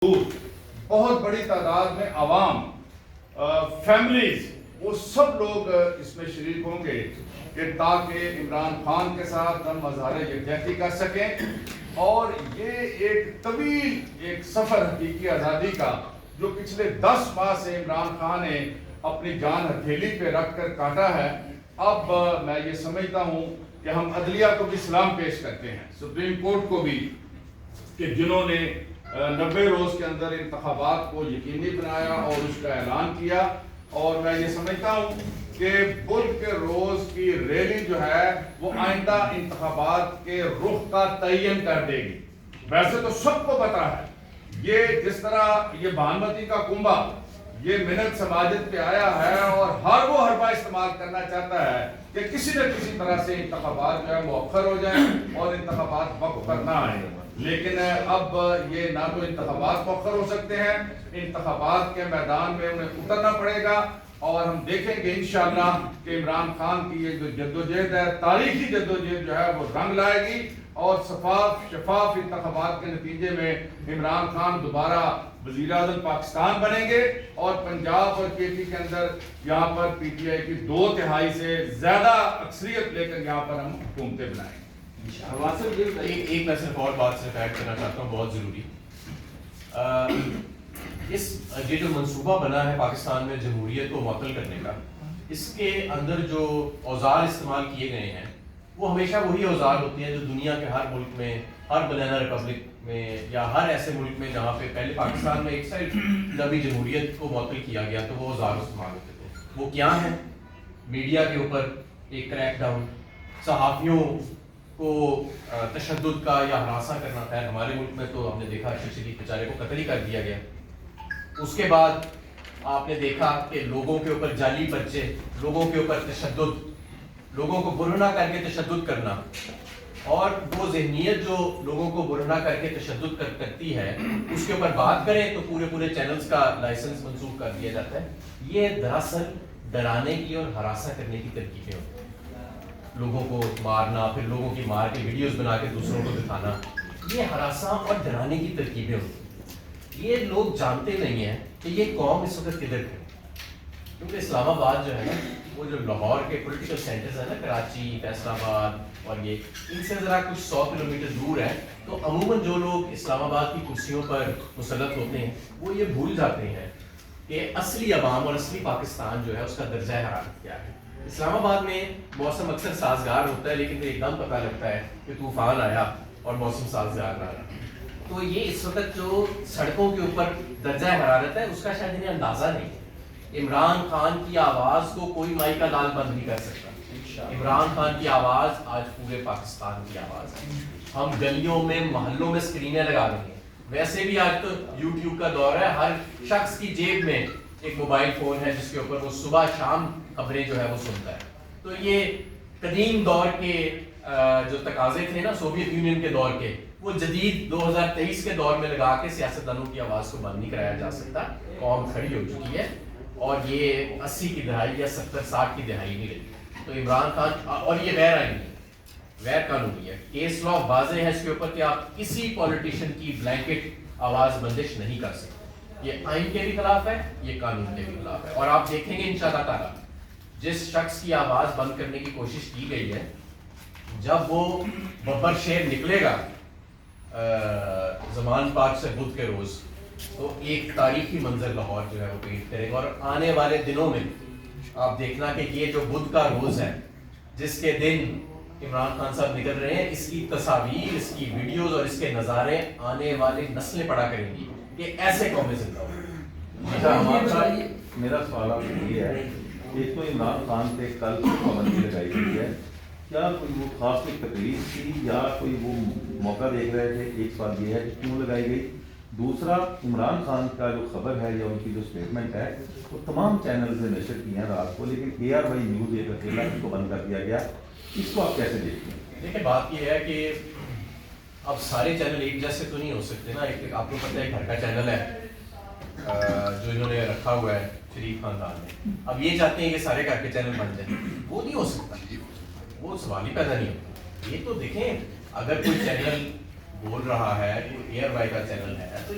بہت بڑی تعداد میں عوام فیملیز وہ سب لوگ اس میں شریک ہوں گے کہ تاکہ عمران خان کے ساتھ ہم مظاہرہ یکجہتی کر سکیں اور یہ ایک طویل ایک سفر حقیقی آزادی کا جو پچھلے 10 ماہ سے عمران خان نے اپنی جان ہتھیلی پہ رکھ کر کاٹا ہے. اب میں یہ سمجھتا ہوں کہ ہم عدلیہ کو بھی سلام پیش کرتے ہیں, سپریم کورٹ کو بھی, کہ جنہوں نے 90 روز کے اندر انتخابات کو یقینی بنایا اور اس کا اعلان کیا. اور میں یہ سمجھتا ہوں کہ بدھ کے روز کی ریلی جو ہے وہ آئندہ انتخابات کے رخ کا تعین کر دے گی. ویسے تو سب کو پتا ہے یہ جس طرح یہ بھانمتی کا کنبہ یہ منت سماجت پہ آیا ہے اور ہر وہ حربہ استعمال کرنا چاہتا ہے کہ کسی نہ کسی طرح سے انتخابات جو ہے مؤخر ہو جائیں اور انتخابات وقت پر نہ آئیں. لیکن اب یہ نہ تو انتخابات مؤخر ہو سکتے ہیں, انتخابات کے میدان میں انہیں اترنا پڑے گا اور ہم دیکھیں گے انشاءاللہ کہ عمران خان کی یہ جو جدوجہد ہے, تاریخی جدوجہد جو ہے وہ رنگ لائے گی اور شفاف انتخابات کے نتیجے میں عمران خان دوبارہ وزیر اعظم پاکستان بنیں گے اور پنجاب اور کے پی کے اندر یہاں پر پی ٹی آئی کی 2/3 سے زیادہ اکثریت لے کر یہاں پر ہم حکومتیں بنائیں گے. ایک میں صرف اور بات سے ایڈ کرنا چاہتا ہوں, بہت ضروری. یہ جو منصوبہ بنا ہے پاکستان میں جمہوریت کو معطل کرنے کا, اس کے اندر جو اوزار استعمال کیے گئے ہیں وہ ہمیشہ وہی اوزار ہوتے ہیں جو دنیا کے ہر ملک میں, ہر بنانا ریپبلک میں یا ہر ایسے ملک میں جہاں پہ پہلے پاکستان میں ایک سائڈ جب جمہوریت کو معطل کیا گیا تو وہ اوزار استعمال ہوتے تھے. وہ کیا ہیں؟ میڈیا کے اوپر ایک کریک ڈاؤن, صحافیوں کو تشدد کا یا ہراساں کرنا. خیر ہمارے ملک میں تو ہم نے دیکھا ارشد شریف بیچارے کو قتل ہی کر دیا گیا. اس کے بعد آپ نے دیکھا کہ لوگوں کے اوپر جعلی پرچے, لوگوں کے اوپر تشدد, لوگوں کو برہنہ کر کے تشدد کرنا, اور وہ ذہنیت جو لوگوں کو برہنہ کر کے تشدد کرتی ہے اس کے اوپر بات کریں تو پورے چینلز کا لائسنس منسوخ کر دیا جاتا ہے. یہ دراصل ڈرانے کی اور ہراساں کرنے کی ترکیبیں ہوتی ہیں. لوگوں کو مارنا, پھر لوگوں کی مار کے ویڈیوز بنا کے دوسروں کو دکھانا, یہ ہراساں اور ڈرانے کی ترکیبیں ہوتی ہیں. یہ لوگ جانتے نہیں ہیں کہ یہ قوم اس وقت کدھر ہے, کیونکہ اسلام آباد جو ہے نا وہ جو لاہور کے پولیٹیکل سینٹرز ہیں نا, کراچی, فیصل آباد اور یہ, ان سے ذرا کچھ 100 کلومیٹر دور ہے. تو عموماً جو لوگ اسلام آباد کی کرسیوں پر مسلط ہوتے ہیں وہ یہ بھول جاتے ہیں کہ اصلی عوام اور اصلی پاکستان جو ہے اس کا درجہ حرارت کیا ہے. اسلام آباد میں موسم اکثر سازگار ہوتا ہے لیکن پھر ایک دم پتہ لگتا ہے کہ طوفان آیا اور موسم سازگار نہ رہا. تو یہ اس وقت جو سڑکوں کے اوپر درجہ حرارت ہے اس کا شاید انہیں اندازہ نہیں ہے. عمران خان کی آواز کو کوئی مائی کا لال بند نہیں کر سکتا. عمران خان کی آواز آج پورے پاکستان کی آواز ہے. ہم گلیوں میں, محلوں میں سکرینیں لگا رہے ہیں. ویسے بھی آج تو یوٹیوب کا دور ہے, ہر شخص کی جیب میں ایک موبائل فون ہے جس کے اوپر وہ صبح شام خبریں جو ہے وہ سنتا ہے. تو یہ قدیم دور کے جو تقاضے تھے نا سوویت یونین کے دور کے, وہ جدید 2023 کے دور میں لگا کے سیاستدانوں کی آواز کو بند نہیں کرایا جا سکتا. قوم کھڑی ہو چکی ہے اور یہ 80 کی دہائی یا 70-60 کی دہائی نہیں رہی. تو عمران خان, اور یہ غیر آئینی ہے, غیر قانونی ہے. کیس لا واضح ہے اس کے اوپر کہ آپ کسی پولیٹیشین کی بلینکٹ آواز بندش نہیں کر سکتے. یہ آئین کے بھی خلاف ہے, یہ قانون کے بھی خلاف ہے. اور آپ دیکھیں گے انشاءاللہ تعالیٰ جس شخص کی آواز بند کرنے کی کوشش کی گئی ہے, جب وہ ببر شیر نکلے گا زمان پاک سے بدھ کے روز, تو ایک تاریخی منظر لاہور جو ہے وہ پینٹ کرے گا. اور آنے والے دنوں میں آپ دیکھنا کہ یہ جو بدھ کا روز ہے جس کے دن عمران خان صاحب نکل رہے ہیں, اس کی تصاویر, اس کی ویڈیوز اور اس کے نظارے آنے والی نسلیں پڑا کریں گی کہ ایسے قومیں زندہ ہوں. میرا سوال آپ سے یہ ہے, ایک تو عمران خان پہ کل پابندی لگائی گئی ہے, کیا کوئی وہ خاص کوئی تقریر تھی یا کوئی وہ موقع دیکھ رہے تھے؟ ایک سوال یہ ہے کہ کیوں لگائی گئی. دوسرا, عمران خان کا جو خبر ہے یا ان کی جو اسٹیٹمنٹ ہے وہ تمام چینلز نے نشر کی ہیں رات کو, لیکن ARY نیوز ایک اکیلا اس کو بند کر دیا گیا. اس کو آپ کیسے دیکھتے ہیں؟ دیکھیں بات یہ ہے کہ اب سارے چینل ایک جیسے تو نہیں ہو سکتے نا. ایک آپ کو پتہ ہے گھر کا چینل ہے جو انہوں نے رکھا ہوا ہے شریف خاندان نے, اب یہ چاہتے ہیں کہ سارے گھر کے چینل بن جائیں. وہ نہیں ہو سکتا, وہ سوال ہی پیدا نہیں ہوتا. یہ تو دیکھیں اگر کوئی چینل بول رہا ہے، ایئر وائی کا چینل ہے، تو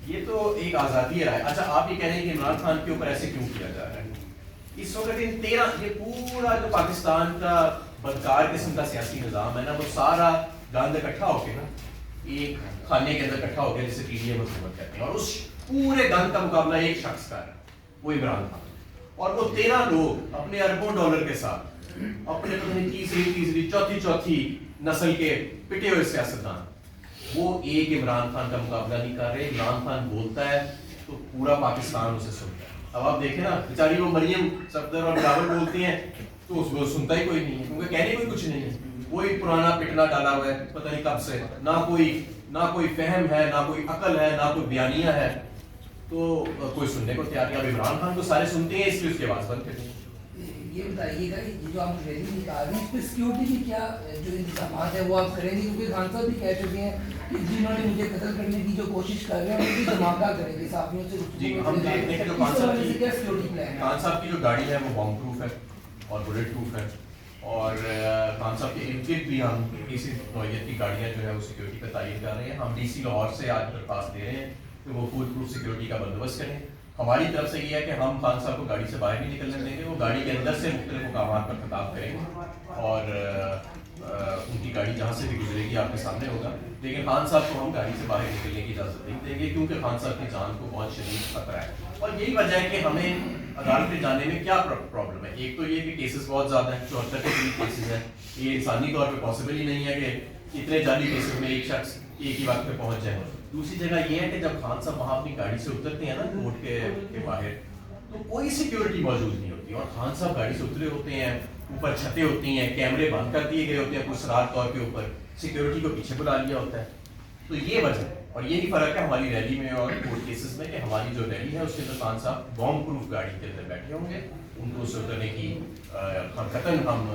یہ تو ایک آزادی رائے. اچھا آپ یہ کہہ رہے ہیں کہ عمران خان کے اوپر ایسے کیوں کیا جا رہا ہے؟ اس وقت ان 13 یہ پورا جو پاکستان کا بدکار قسم کا سیاسی نظام ہے نا، وہ سارا گند اکٹھا ہو کے نا ایک خانے کے اندر اکٹھا ہو کے جسے پی ڈی ایم حکومت کہتے ہیں، اور اس پورے گند کا مقابلہ ایک شخص کا ہے، وہ عمران خان. اور وہ 13 لوگ اپنے اربوں ڈالر کے ساتھ اپنے تیسری چوتھی نسل کے پٹے ہوئے سیاستدان، وہ ایک عمران خان کا مقابلہ نہیں کر رہے. عمران خان بولتا ہے تو پورا پاکستان اسے سنتا ہے. اب آپ دیکھیں نا بیچاری وہ مریم صفدر اور بلاول بولتی ہیں تو اس کو سنتا ہی کوئی نہیں ہے، کیونکہ کہنے کوئی کچھ نہیں ہے. کوئی پرانا پٹنا ڈالا ہوا ہے پتہ نہیں کب سے، نہ کوئی فہم ہے، نہ کوئی عقل ہے، نہ کوئی بیانیہ ہے، تو کوئی سننے کو تیار نہیں. اب عمران خان کو سارے سنتے ہیں، اس لیے اس کی آواز بند کرتے ہیں. یہ بتائیے گا کہ جو آپ ریلی نکال رہے ہیں اس پہ سیکیورٹی کی کیا جو انتظامات ہیں وہ آپ کریں گے؟ کیونکہ خان صاحب بھی کہہ چکے ہیں کہ جنہوں نے مجھے قتل کرنے کی جو کوشش کر رہے ہیں ان کی دھماکہ کریں گے صحافیوں سے. جی ہم دیکھتے ہیں کہ خان صاحب کی جو گاڑی ہے وہ بام پروف ہے اور بلٹ پروف ہے، اور خان صاحب کے ارد گرد بھی ہم اسی نوعیت کی گاڑیاں جو ہے وہ سیکورٹی کا تعین کر رہے ہیں. ہم ڈی سی لاہور سے آج درخواست دے رہے ہیں کہ وہ فل پروف سیکورٹی کا بندوبست کریں. ہماری طرف سے یہ ہے کہ ہم خان صاحب کو گاڑی سے باہر نہیں نکلنے دیں گے، وہ گاڑی کے اندر سے مختلف مقامات پر خطاب کریں گے اور ان کی گاڑی جہاں سے بھی گزرے گی آپ کے سامنے ہوگا. لیکن خان صاحب کو ہم گاڑی سے باہر نکلنے کی اجازت نہیں دیں گے، کیونکہ خان صاحب کی جان کو بہت شدید خطرہ ہے. اور یہی وجہ ہے کہ ہمیں عدالت میں جانے میں کیا پرابلم ہے. ایک تو یہ کہ کیسز بہت زیادہ ہیں، 74 کے قریب کیسز ہیں. یہ انسانی طور پہ پاسبل ہی نہیں ہے کہ اتنے جعلی کیسز میں ایک شخص ایک ہی وقت پہ پہنچ جائے. دوسری جگہ یہ ہے کہ جب خان صاحب وہاں اپنی گاڑی سے اترتے ہیں نا کورٹ کے باہر، تو کوئی سیکیورٹی موجود نہیں ہوتی، اور خان صاحب گاڑی سے اترے ہوتے ہیں، اوپر چھتیں ہوتی ہیں، کیمرے بند کر دیے گئے ہوتے ہیں پرسرار طور کے اوپر، سیکیورٹی کو پیچھے بلا لیا ہوتا ہے. تو یہ وجہ ہے، اور یہی فرق ہے ہماری ریلی میں اور کورٹ کیسز میں، کہ ہماری جو ریلی ہے اس کے اندر خان صاحب بام پروف گاڑی کے اندر بیٹھے ہوں گے. ان کو اس سے اترنے کی قطعاً ہم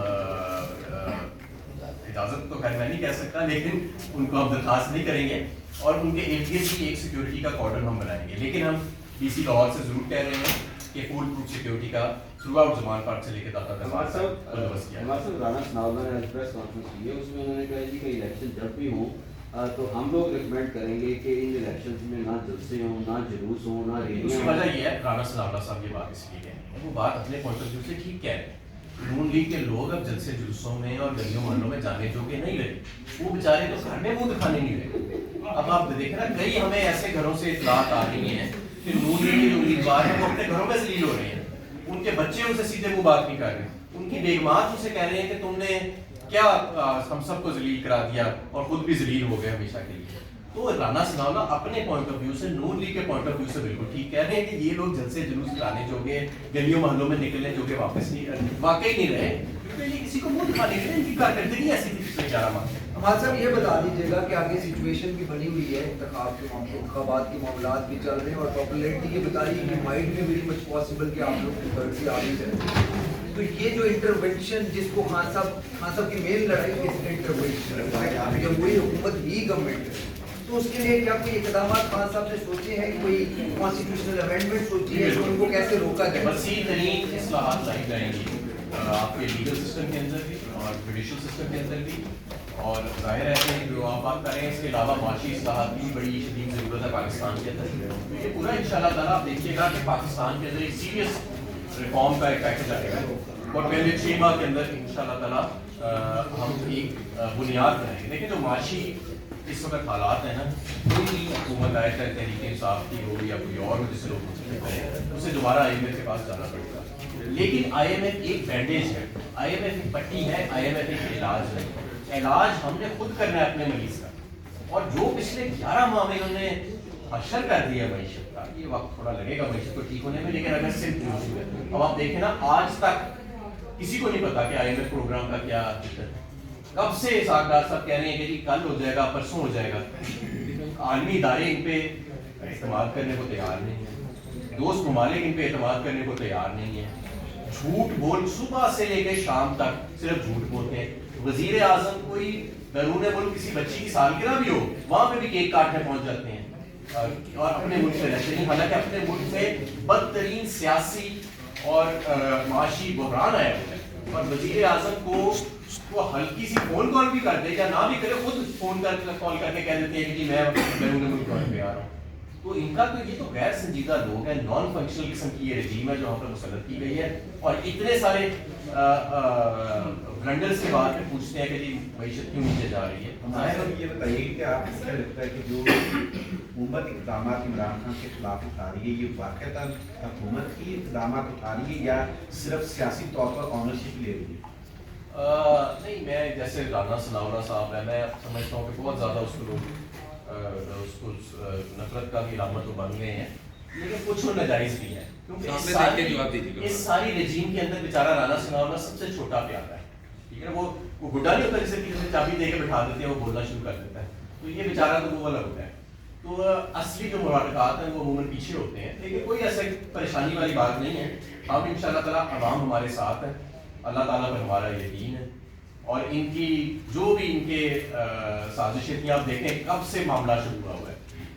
اجازت تو خیر میں نہیں کہہ سکتا، لیکن ان کو ہم درخواست نہیں کریں گے، اور ان کے ارد گرد بھی ایک سیکیورٹی کا کارڈن ہم بنائیں گے. لیکن ہم ڈی سی لاہور سے ضرور کہہ رہے ہیں کہ فل پروف سیکیورٹی کا تھرو آؤٹ زمان پارک سے لے کے داتا دربار تک بندوبست کیا. ہمارے صاحب رانا ثناءاللہ نے پریس کانفرنس کی ہے، اس میں انہوں نے کہا جی کہ الیکشن جب بھی ہوں تو ہم لوگ ریکمینڈ کریں گے کہ ان الیکشنز میں نہ جلسے ہوں، نہ جلوس ہوں، نہ ریلیاں. اس کی وجہ یہ ہے رانا ثناءاللہ صاحب یہ بات اس لیے کہہ رہے ہیں، وہ بات اپنے پوائنٹ آف ویو سے ٹھیک کہہ رہے ہیں. نون لیگ کے لوگ اب جلسے جلوسوں میں اور گلیوں محلوں میں جانے جو کہ نہیں رہے، وہ بیچارے تو گھر میں منہ دکھانے نہیں رہے. اب آپ دیکھیں نا کئی ہمیں ایسے گھروں سے اطلاعات آ رہی ہیں کہ نون لیگ کے جو امیدوار ہیں وہ اپنے گھروں میں ذلیل ہو رہے ہیں، ان کے بچے ان سے سیدھے منہ بات نہیں کر رہے، ان کی بیگمات ان سے کہہ رہے ہیں کہ تم نے کیا ہم سب کو ذلیل کرا دیا اور خود بھی ذلیل ہو گئے ہمیشہ کے لیے. تو رانا ثناءاللہ اپنے پوائنٹ آف ویو سے، نون لیگ کے پوائنٹ آف ویو سے بالکل ٹھیک کہہ رہے ہیں کہ یہ لوگ جلسے جلوس کرانے جوگے، گلیوں محلوں میں نکلنے جوگے واپس نہیں واقعی نہیں رہے، کیونکہ یہ کسی کو منہ دکھانے رہے. ان کی کارکردگی ایسی تھی پچھلے 11 ماہ سے. ہمارے صاحب یہ بتا دیجیے گا کہ آگے سچویشن بھی بنی ہوئی ہے، انتخابات کے معاملات بھی چل رہے ہیں، اور پاپولیرٹی یہ بتا رہی ہے کہ مائٹ بھی ویری مچ پاسبل کہ آپ لوگ کی طرف سے آ بھی جائے. تو یہ جو انٹروینشن جس کو خان صاحب کی مین لڑائی کس انٹروینشن، جمہوری حکومت ہی گورنمنٹ ہے، تو اس کے لیے کیا کوئی اقدامات خان صاحب نے سوچے ہیں، کوئی کانسٹیٹیوشنل امینڈمنٹ سوچی ہے کہ ان کو کیسے روکا جائے؟ وسیع ترین اصلاحات لائی جائیں گی آپ کے لیگل سسٹم کے اندر بھی اور جوڈیشل سسٹم کے اندر بھی، اور ظاہر ہے کہ جو آپ بات کر رہے ہیں اس کے علاوہ معاشی اصلاحات کی بڑی شدید ضرورت ہے پاکستان کے اندر. تو یہ پورا انشاءاللہ تعالیٰ آپ دیکھیے گا کہ پاکستان کے اندر ایک سیریس ریفارم کا ایک پیکج آئے گا، اور پہلے 6 ماہ کے اندر انشاءاللہ تعالیٰ ہم ایک بنیاد بنائیں گے. لیکن جو معاشی اس وقت حالات ہیں نا، کوئی حکومت آئے چاہے تحریک انصاف کی ہو یا کوئی اور ہو جسے لوگ منتخب کریں، اسے دوبارہ آئی ایم ایف کے پاس جانا پڑے گا. لیکن آئی ایم ایف ایک بینڈیج ہے، آئی ایم ایف ایک پٹی ہے، آئی ایم ایف ایک علاج ہے. علاج ہم نے خود کرنا ہے اپنے مریض کا، اور جو پچھلے 11 ماہ میں انہوں نے حشر کر دیا معیشت کا، یہ وقت تھوڑا لگے گا معیشت کو ٹھیک ہونے میں، لیکن اگر صرف اب آپ دیکھیں نا آج تک کسی کو نہیں پتا کہ آئی ایم ایف پروگرام کا کیا حقیقت ہے. کب سے ساکھدار صاحب کہہ رہے ہیں کہ جی کل ہو جائے گا، پرسوں ہو جائے گا. عالمی ادارے ان پہ اعتماد کرنے کو تیار نہیں ہیں، دوست ممالک ان پہ اعتماد کرنے کو تیار نہیں ہیں. جھوٹ بول صبح سے لے کے شام تک صرف جھوٹ بولتے ہیں. وزیر اعظم کوئی بیرون ملک کسی بچی کی سالگرہ بھی ہو وہاں پہ بھی کیک کاٹنے پہنچ جاتے ہیں اور اپنے ملک سے رہتے ہیں، حالانکہ اپنے ملک میں بدترین سیاسی اور معاشی بحران آیا ہوا ہے، اور وزیر اعظم کو اس کو ہلکی سی فون کال بھی کر دے یا نہ بھی کرے، خود فون کال کر کے کہہ دیتے ہیں کہ جی میں بیرون ملک دورے پہ آ رہا ہوں. تو ان کا تو یہ تو غیر سنجیدہ لوگ ہیں، نان فنکشنل قسم کی یہ رجیم ہے جو وہاں پر مسلط کی گئی ہے. اور اتنے سارے بلنڈرز کے بعد میں پوچھتے ہیں کہ جی معیشت کیوں نیچے جا رہی ہے. ہمارے یہ بتائیے کہ آپ کو کیا لگتا ہے کہ جو حکومت اقدامات عمران خان کے خلاف اٹھا رہی ہے، یہ واقعتاً حکومت کی اقدامات اٹھا رہی ہے یا صرف سیاسی طور پر آنرشپ لے رہی ہے؟ نہیں، میں جیسے رانا ثناءاللہ صاحب ہے، میں سمجھتا ہوں کہ بہت زیادہ اس کو لوگ اس کو نفرت کا بھی علامت بن گئے ہیں، لیکن کچھ وہ ناجائز بھی ہے کیونکہ اس ساری رجیم کے اندر بیچارہ رانا ثناءاللہ سب سے چھوٹا پیارا ہے. ٹھیک ہے، وہ گڈا نہیں ہوتا جسے کسی چابی دے کے بٹھا دیتے ہیں وہ بولنا شروع کر دیتا ہے. تو یہ بیچارہ تو وہ والا ہوتا ہے. تو اصلی جو مراقبات ہیں وہ عموماً پیچھے ہوتے ہیں، لیکن کوئی ایسے پریشانی والی بات نہیں ہے. ہم ان شاء اللہ تعالیٰ عوام ہمارے ساتھ ہے، اللہ تعالیٰ پر ہمارا یقین ہے. اور ان کی جو بھی ان کے سازشیں تھیں، آپ دیکھیں کب سے معاملہ شروع ہوا ہوا ہے.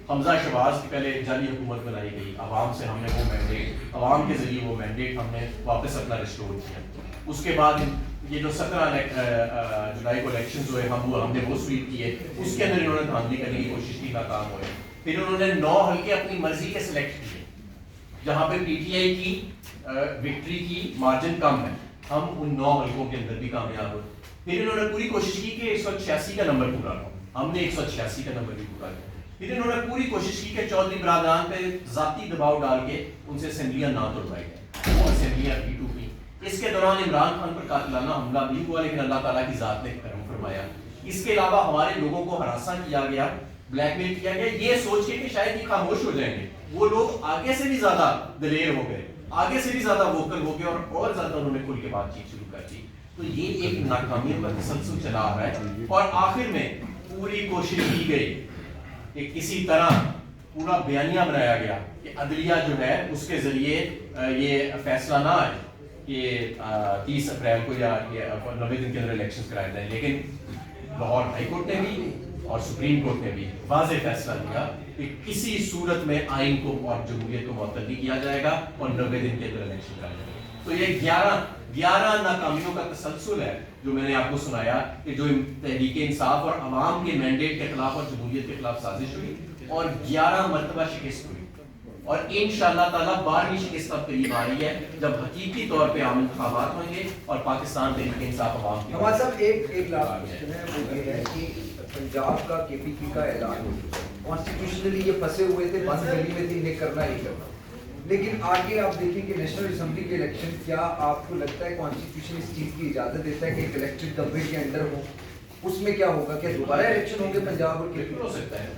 حمزہ شہباز کی پہلے جعلی حکومت بنائی گئی، عوام سے ہم نے وہ مینڈیٹ، عوام کے ذریعے وہ مینڈیٹ ہم نے واپس اپنا ریسٹور کیا. اس کے بعد یہ جو 17 جولائی کو الیکشنز ہوئے، ہم نے وہ سویپ کیے، اس کے اندر انہوں نے دھاندلی کرنے کی کوشش کی، ناکام ہوئے. پھر انہوں نے 9 حلقے اپنی مرضی کے سلیکٹ کیے جہاں پہ پی ٹی آئی کی وکٹری کی مارجن کم ہے، ہم ان 9 حلقوں کے اندر بھی کامیاب ہوئے. پھر انہوں نے پوری کوشش کی کہ 186 کا نمبر پورا ہو، ہم نے 186 کا نمبر بھی پورا کیا. پھر انہوں نے پوری کوشش کی کہ چودھری برادران پہ ذاتی دباؤ ڈال کے ان سے اسمبلیاں نہ توڑوائی جائیں، وہ اسمبلیاں ٹو کی. اس کے دوران عمران خان پر قاتلانہ حملہ بھی ہوا، لیکن اللہ تعالیٰ کی ذات نے کرم فرمایا. اس کے علاوہ ہمارے لوگوں کو ہراساں کیا گیا، بلیک میل کیا گیا، یہ سوچ کے کہ شاید یہ خاموش ہو جائیں گے. وہ لوگ آگے سے بھی زیادہ دلیر ہو گئے، آگے سے بھی زیادہ ووکل ہو گئے اور زیادہ انہوں نے کھل کے بات چیت شروع کر دی. تو یہ ایک ناکامیوں کا تسلسل چلا آ رہا ہے. اور آخر میں پوری کوشش کی گئی کہ کسی طرح پورا بیانیہ بنایا گیا کہ عدلیہ جو ہے اس کے ذریعے یہ فیصلہ نہ آئے کہ 30 اپریل کو یا 90 دن کے اندر الیکشنز کرائے جائیں. لیکن لاہور ہائی کورٹ نے بھی اور سپریم کورٹ نے بھی واضح فیصلہ لیا کہ کسی صورت میں آئین کو اور جمہوریت کو معطل نہیں کیا جائے گا اور 90 دن کے اندر الیکشن کرائے جائیں گے. تو یہ 11 ناکامیوں کا تسلسل ہے جو میں نے آپ کو سنایا کہ جو تحریک انصاف اور عوام کے مینڈیٹ کے خلاف اور جمہوریت کے خلاف سازش ہوئی اور 11 مرتبہ شکست ہوئی. اور انشاءاللہ تعالیٰ 12ویں شکست اب قریب آ رہی ہے جب حقیقی طور پہ عام انتخابات ہوں گے اور پاکستان تحریک انصاف عوام کی. ہمارے صاحب ایک لاسٹ کوشچن ہے، وہ یہ ہے کہ پنجاب کا کے پی پی کا اعلان ہو چکا ہے، کانسٹیٹیوشنلی یہ پھنسے ہوئے تھے، بند گلی میں تھے، انہیں کرنا ہی کرنا. لیکن آگے آپ دیکھیں کہ نیشنل اسمبلی کے الیکشن، کیا آپ کو لگتا ہے کانسٹیٹیوشن اس چیز کی اجازت دیتا ہے کہ ایک الیکٹڈ گورنمنٹ کے انڈر ہو؟ اس میں کیا ہوگا، کیا دوبارہ الیکشن ہوں گے پنجاب اور کے پی؟ ہو سکتا ہے.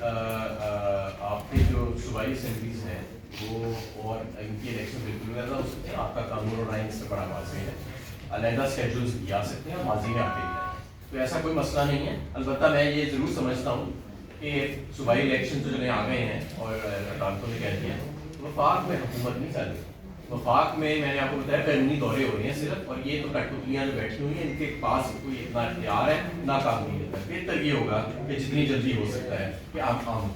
آپ کے جو صوبائی اسمبلیز ہیں وہ اور ان کی الیکشن بالکل ویسا ہو سکتے ہیں. آپ کا قانون اور آئین سے بڑا واضح ہے، علیحدہ اسکیڈولز بھی آ سکتے ہیں، ماضی میں آتے ہیں، تو ایسا کوئی مسئلہ نہیں ہے. البتہ میں یہ ضرور سمجھتا ہوں کہ صوبائی الیکشن جو آ گئے ہیں اور عدالتوں نے کہہ دیا وفاق میں حکومت نہیں چل رہی. وفاق میں نے آپ کو بتایا قانونی دورے ہو رہے ہیں صرف، اور یہ تو کٹپتلیاں جو بیٹھی ہوئی ہیں ان کے پاس کوئی اتنا اختیار ہے نہ قانونی. بہتر یہ ہوگا کہ جتنی جلدی ہو سکتا ہے کہ آپ عام